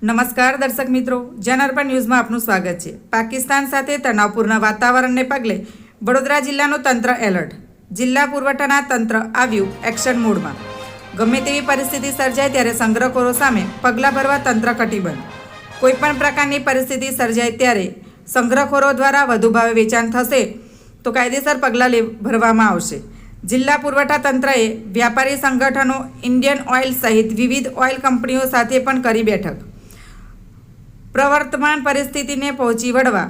નમસ્કાર દર્શક મિત્રો, જનઅર્પણ ન્યૂઝમાં આપનું સ્વાગત છે। પાકિસ્તાન સાથે તણાવપૂર્ણ વાતાવરણને પગલે વડોદરા જિલ્લાનું તંત્ર એલર્ટ। જિલ્લા પુરવઠાના તંત્ર આવ્યું એક્શન મોડમાં। ગમે તેવી પરિસ્થિતિ સર્જાય ત્યારે સંગ્રહખોરો સામે પગલાં ભરવા તંત્ર કટિબદ્ધ। કોઈપણ પ્રકારની પરિસ્થિતિ સર્જાય ત્યારે સંગ્રહખોરો દ્વારા વધુ ભાવે વેચાણ થશે તો કાયદેસર પગલાં ભરવામાં આવશે। જિલ્લા પુરવઠા તંત્રએ વ્યાપારી સંગઠનો, ઇન્ડિયન ઓઇલ સહિત વિવિધ ઓઇલ કંપનીઓ સાથે પણ કરી બેઠક। પ્રવર્તમાન પરિસ્થિતિને પહોંચી વળવા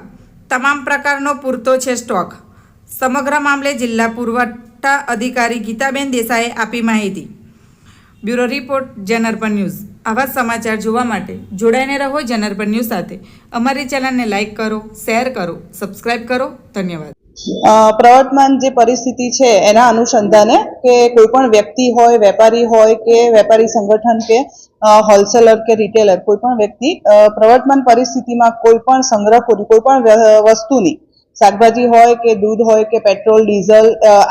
તમામ પ્રકારનો પૂરતો છે સ્ટોક। સમગ્ર મામલે જિલ્લા પુરવઠા અધિકારી ગીતાબેન દેસાઈએ આપી માહિતી। Bureau report, Janarpan news. આવા સમાચાર જોવા માટે જોડાઈને રહો જનઅર્પણ ન્યૂઝ સાથે। અમારી ચેનલને લાઇક કરો, શેર કરો, સબસ્ક્રાઇબ કરો। ધન્યવાદ। પ્રવર્તમાન જે પરિસ્થિતિ છે એના અનુસંધાને કે કોઈ પણ વ્યક્તિ હોય, વેપારી હોય કે વેપારી સંગઠન કે હોલસેલર કે રિટેલર, કોઈ પણ વ્યક્તિ પ્રવર્તમાન પરિસ્થિતિમાં કોઈ પણ સંગ્રહખોરી, કોઈ પણ વસ્તુની, શાકભાજી હોય કે દૂધ હોય કે પેટ્રોલ, ડીઝલ,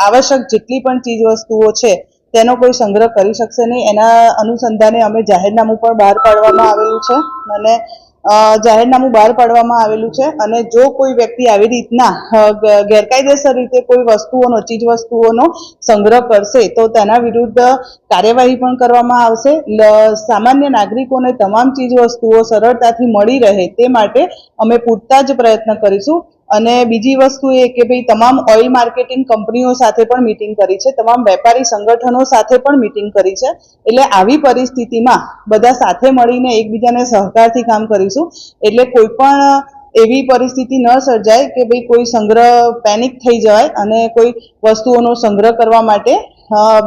આવશ્યક જેટલી પણ ચીજ વસ્તુઓ છે તેનો કોઈ સંગ્રહ કરી શકશે નહીં। એના અનુસંધાને અમે જાહેરનામું પણ બહાર પાડવામાં આવેલું છે અને જો કોઈ વ્યક્તિ આવી રીતના ગેરકાયદેસર રીતે કોઈ વસ્તુઓનો, ચીજ વસ્તુઓનો સંગ્રહ કરશે તો તેના વિરુદ્ધ કાર્યવાહી પણ કરવામાં આવશે। સામાન્ય નાગરિકોને તમામ ચીજ વસ્તુઓ સરળતાથી મળી રહે તે માટે અમે પૂરતા જ પ્રયત્ન કરીશું। અને બીજી વસ્તુ એ કે ભાઈ તમામ ઓઇલ માર્કેટિંગ કંપનીઓ સાથે પણ મીટિંગ કરી છે, તમામ વેપારી સંગઠનો સાથે પણ મીટિંગ કરી છે। એટલે આવી પરિસ્થિતિમાં બધા સાથે મળીને એકબીજાને સહકારથી કામ કરીશું, એટલે કોઈ પણ એવી પરિસ્થિતિ ન સર્જાય કે ભાઈ કોઈ સંગ્રહ પેનિક થઈ જાય અને કોઈ વસ્તુઓનો સંગ્રહ કરવા માટે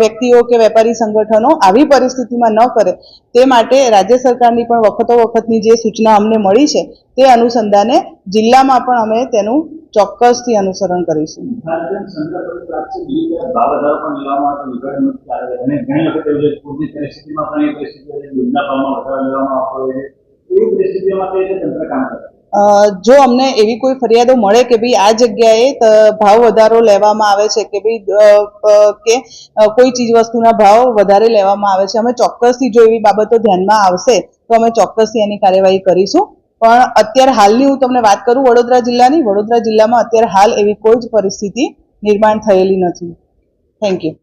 વ્યક્તિઓ કે વેપારી સંગઠનો આવી પરિસ્થિતિમાં ન કરે તે માટે રાજ્ય સરકારની પણ વખતોવખતની જે સૂચના અમને મળી છે તે અનુસંધાને જિલ્લામાં પણ અમે તેનું ચોક્કસથી અનુસરણ કરીશું। જો અમને એવી કોઈ ફરિયાદો મળે કે ભાઈ આ જગ્યાએ ભાવ વધારો લેવામાં આવે છે કે ભાઈ કોઈ ચીજ વસ્તુના ભાવ વધારે લેવામાં આવે છે, અમે ચોક્કસથી જો એવી બાબતો ધ્યાનમાં આવશે તો અમે ચોક્કસથી એની કાર્યવાહી કરીશું। પણ અત્યારે હાલની હું તમને વાત કરું વડોદરા જિલ્લામાં અત્યારે હાલ એવી કોઈ જ પરિસ્થિતિ નિર્માણ થયેલી નથી। Thank you.